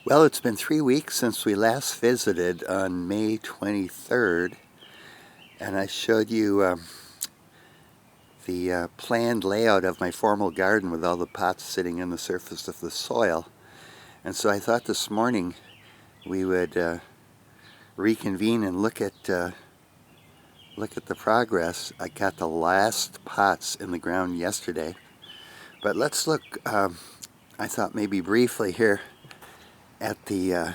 Well, it's been 3 weeks since we last visited on May 23rd, and I showed you the planned layout of my formal garden with all the pots sitting in the surface of the soil. And so I thought this morning we would reconvene and look at the progress. I got the last pots in the ground yesterday, but let's look. I thought maybe briefly here at the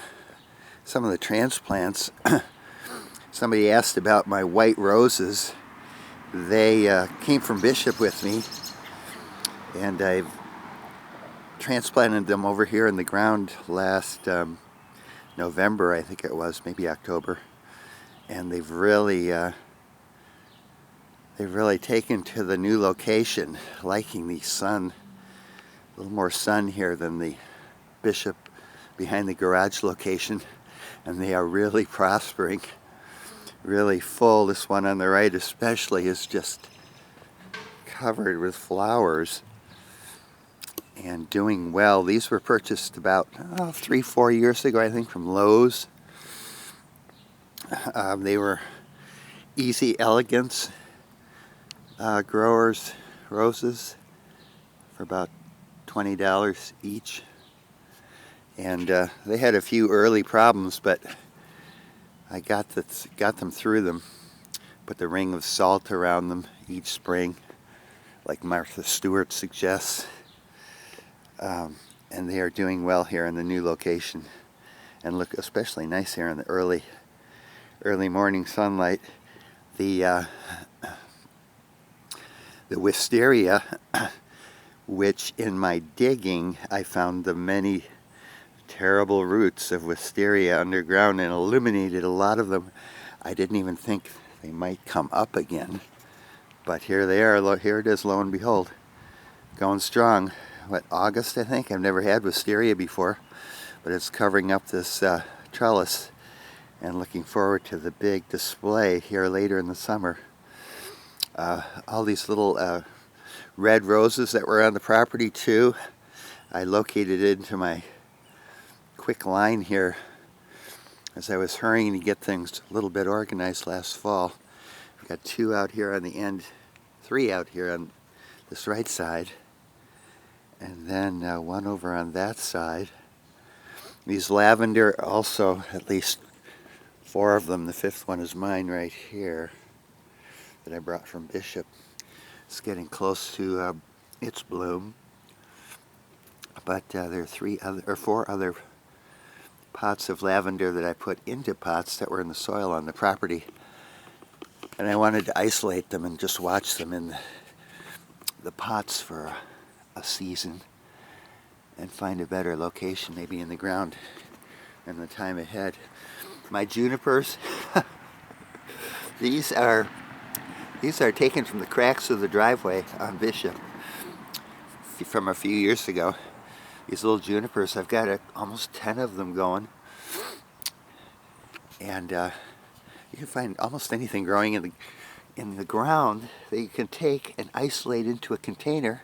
some of the transplants. Somebody asked about my white roses. They came from Bishop with me, and I've transplanted them over here in the ground last November, I think it was, maybe October, and they've really taken to the new location, liking the sun, a little more sun here than the Bishop behind the garage location, and they are really prospering, really full. This one on the right especially is just covered with flowers and doing well. These were purchased about 3-4 years ago, I think, from Lowe's. They were Easy Elegance growers roses for about $20 each, and they had a few early problems, but I got them through them. Put the ring of salt around them each spring, like Martha Stewart suggests. And they are doing well here in the new location, and look especially nice here in the early morning sunlight. The wisteria, which in my digging I found the many terrible roots of wisteria underground and eliminated a lot of them. I didn't even think they might come up again, but here they are. Here it is, lo and behold, going strong. What, August, I think? I've never had wisteria before, but it's covering up this trellis, and looking forward to the big display here later in the summer. All these little red roses that were on the property too, I located into my quick line here as I was hurrying to get things a little bit organized last fall. We've got 2 out here on the end, 3 out here on this right side, and then 1 over on that side. These lavender also, at least 4 of them. The 5th one is mine right here that I brought from Bishop. It's getting close to its bloom, but there are 4 other pots of lavender that I put into pots that were in the soil on the property, and I wanted to isolate them and just watch them in the pots for a season and find a better location, maybe in the ground in the time ahead. My junipers, these are taken from the cracks of the driveway on Bishop from a few years ago. These little junipers, I've got almost 10 of them going, and you can find almost anything growing in the ground that you can take and isolate into a container,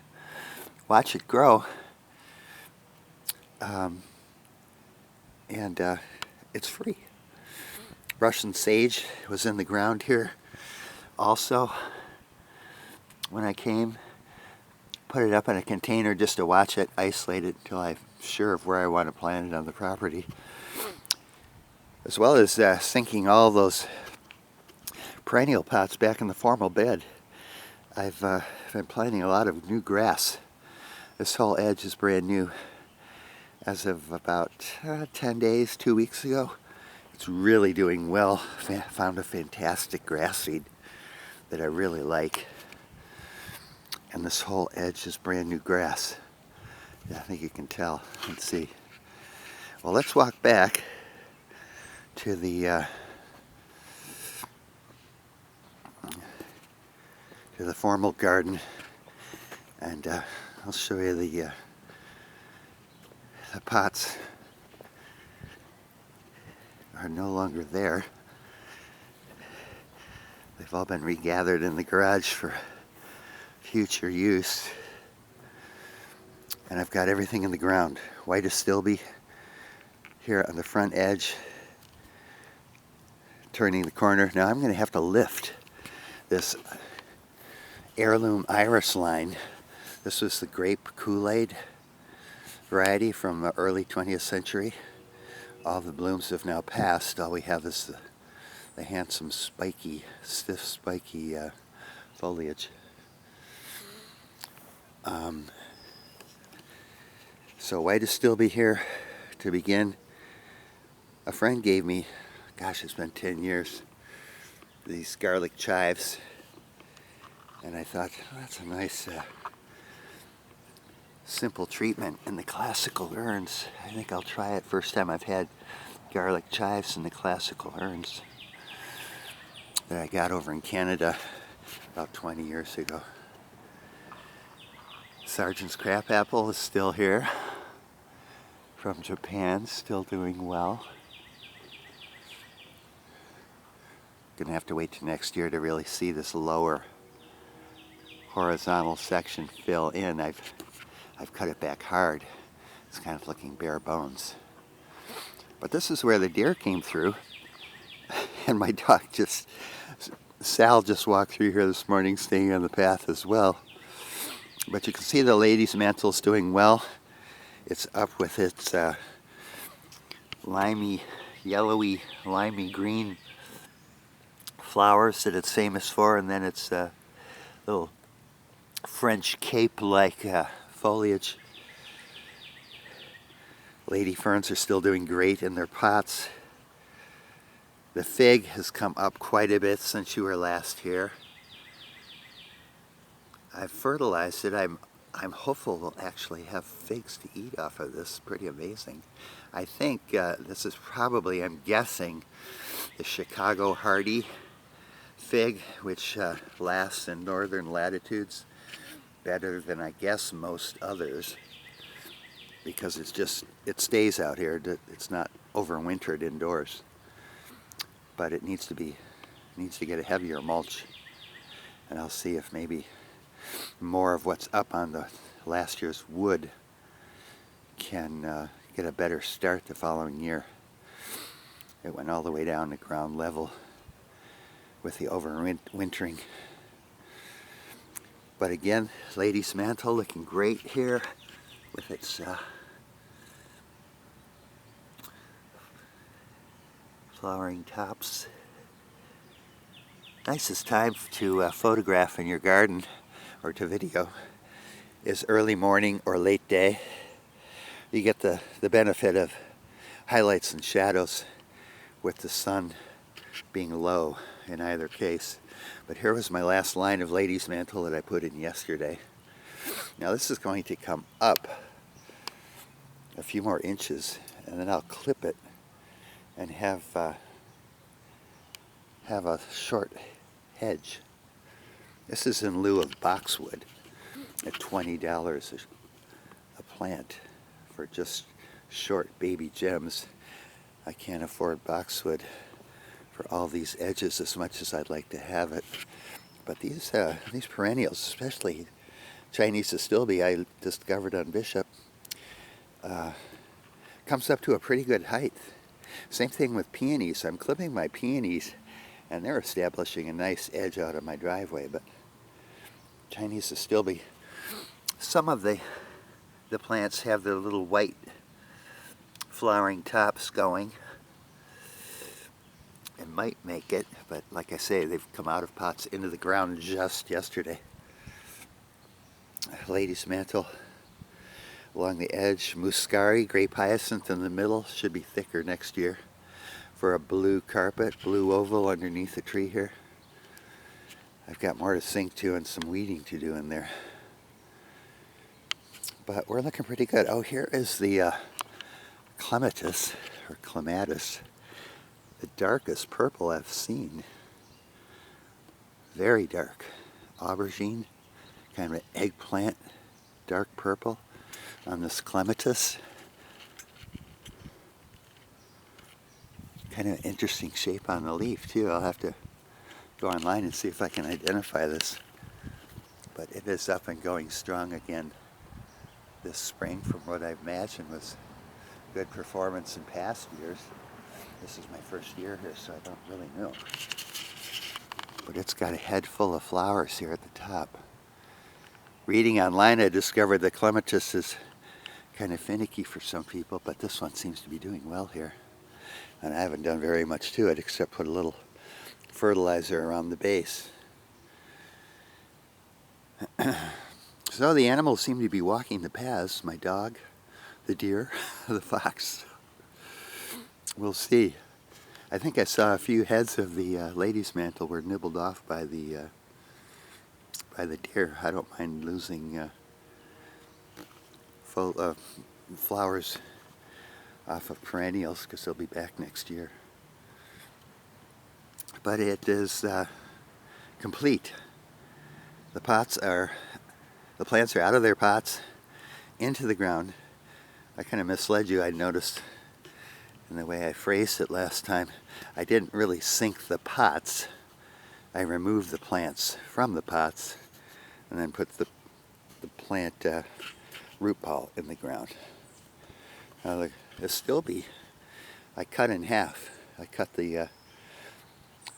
watch it grow, and it's free. Russian sage was in the ground here also when I came. Put it up in a container just to watch it, isolate it until I'm sure of where I want to plant it on the property, as well as sinking all those perennial pots back in the formal bed. I've been planting a lot of new grass. This whole edge is brand new as of about 10 days, 2 weeks ago. It's really doing well. Found a fantastic grass seed that I really like, and this whole edge is brand new grass. Yeah, I think you can tell. Let's see. Well, let's walk back to the formal garden, and I'll show you the pots are no longer there. They've all been regathered in the garage for future use. And I've got everything in the ground. White astilbe here on the front edge, turning the corner. Now I'm going to have to lift this heirloom iris line. This was the grape Kool-Aid variety from the early 20th century. All the blooms have now passed. All we have is the handsome spiky, stiff spiky foliage. So why to still be here to begin? A friend gave me, gosh, it's been 10 years, these garlic chives, and I thought, oh, that's a nice simple treatment in the classical urns. I think I'll try it. First time I've had garlic chives in the classical urns that I got over in Canada about 20 years ago. Sergeant's crabapple is still here from Japan, still doing well. Gonna have to wait till next year to really see this lower horizontal section fill in. I've cut it back hard. It's kind of looking bare bones. But this is where the deer came through, and my dog Sal just walked through here this morning, staying on the path as well. But you can see the lady's mantle is doing well. It's up with its yellowy, limey green flowers that it's famous for, and then its little French cape-like foliage. Lady ferns are still doing great in their pots. The fig has come up quite a bit since you were last here. I've fertilized it. I'm hopeful we'll actually have figs to eat off of this. Pretty amazing. I think this is probably, I'm guessing, the Chicago hardy fig, which lasts in northern latitudes better than I guess most others, because it stays out here. It's not overwintered indoors, but it needs to get a heavier mulch, and I'll see if maybe more of what's up on the last year's wood can get a better start the following year. It went all the way down to ground level with the overwintering. But again, lady's mantle looking great here with its flowering tops. Nicest time to photograph in your garden or to video is early morning or late day. You get the benefit of highlights and shadows with the sun being low in either case. But here was my last line of lady's mantle that I put in yesterday. Now this is going to come up a few more inches, and then I'll clip it and have a short hedge. This is in lieu of boxwood at $20 a plant for just short baby gems. I can't afford boxwood for all these edges as much as I'd like to have it. But these perennials, especially Chinese astilbe I discovered on Bishop, comes up to a pretty good height. Same thing with peonies. I'm clipping my peonies and they're establishing a nice edge out of my driveway, but Chinese astilbe, some of the plants have their little white flowering tops going. It might make it, but like I say, they've come out of pots into the ground just yesterday. Lady's mantle along the edge, muscari, grape hyacinth in the middle, should be thicker next year for a blue carpet, blue oval underneath the tree here. I've got more to sink to and some weeding to do in there. But we're looking pretty good. Oh, here is the clematis, or clematis. The darkest purple I've seen. Very dark. Aubergine, kind of an eggplant, dark purple on this clematis. Kind of an interesting shape on the leaf too. I'll have to go online and see if I can identify this. But it is up and going strong again this spring, from what I imagine was good performance in past years. This is my first year here, so I don't really know. But it's got a head full of flowers here at the top. Reading online, I discovered that clematis is kind of finicky for some people, but this one seems to be doing well here. And I haven't done very much to it except put a little fertilizer around the base. So the animals seem to be walking the paths. My dog, the deer, the fox. We'll see. I think I saw a few heads of the lady's mantle were nibbled off by the deer. I don't mind losing flowers off of perennials because they'll be back next year. But it is complete. The plants are out of their pots into the ground. I kind of misled you, I noticed in the way I phrased it last time. I didn't really sink the pots. I removed the plants from the pots and then put the plant root ball in the ground. Now the stilbe, I cut in half. I cut the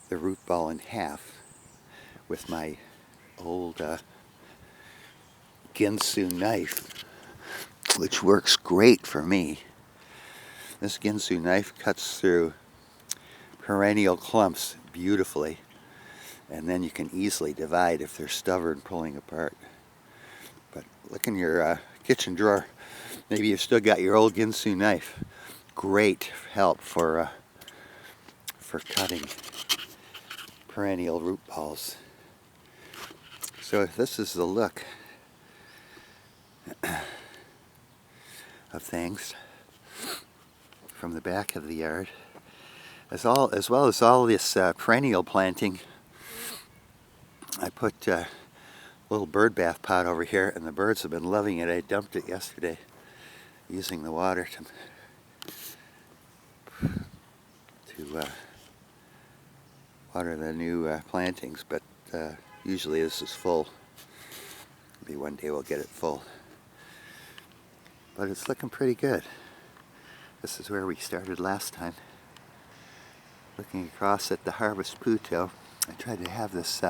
root ball in half with my old Ginsu knife, which works great for me. This Ginsu knife cuts through perennial clumps beautifully, and then you can easily divide if they're stubborn pulling apart. But look in your kitchen drawer. Maybe you've still got your old Ginsu knife. Great help for cutting perennial root balls. So this is the look of things from the back of the yard, as well as all this perennial planting. I put a little bird bath pot over here, and the birds have been loving it. I dumped it yesterday using the water to water the new plantings, but usually this is full. Maybe one day we'll get it full. But it's looking pretty good. This is where we started last time. Looking across at the Harvest Puto, I tried to have this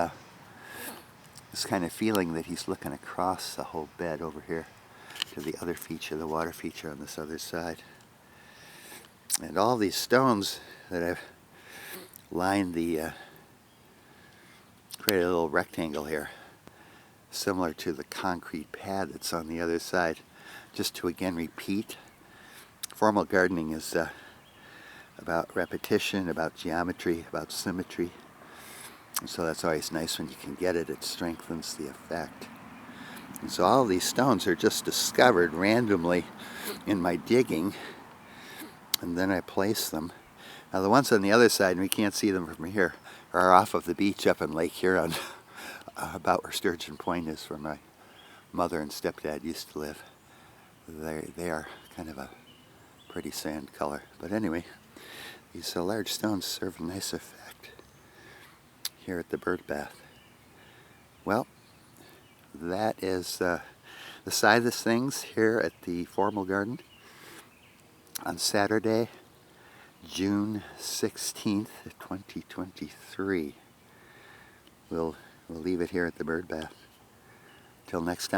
this kind of feeling that he's looking across the whole bed over here to the other feature, the water feature on this other side. And all these stones that I've lined the created a little rectangle here, similar to the concrete pad that's on the other side, just to again repeat. Formal gardening is about repetition, about geometry, about symmetry. And so that's always nice when you can get it. It strengthens the effect. And so all these stones are just discovered randomly in my digging, and then I place them. Now the ones on the other side, and we can't see them from here, are off of the beach up in Lake Huron, about where Sturgeon Point is, where my mother and stepdad used to live. They are kind of a pretty sand color. But anyway, these large stones serve a nice effect here at the bird bath. Well, that is the side of things here at the Formal Garden on Saturday, June 16th, 2023. We'll leave it here at the bird bath. Till next time.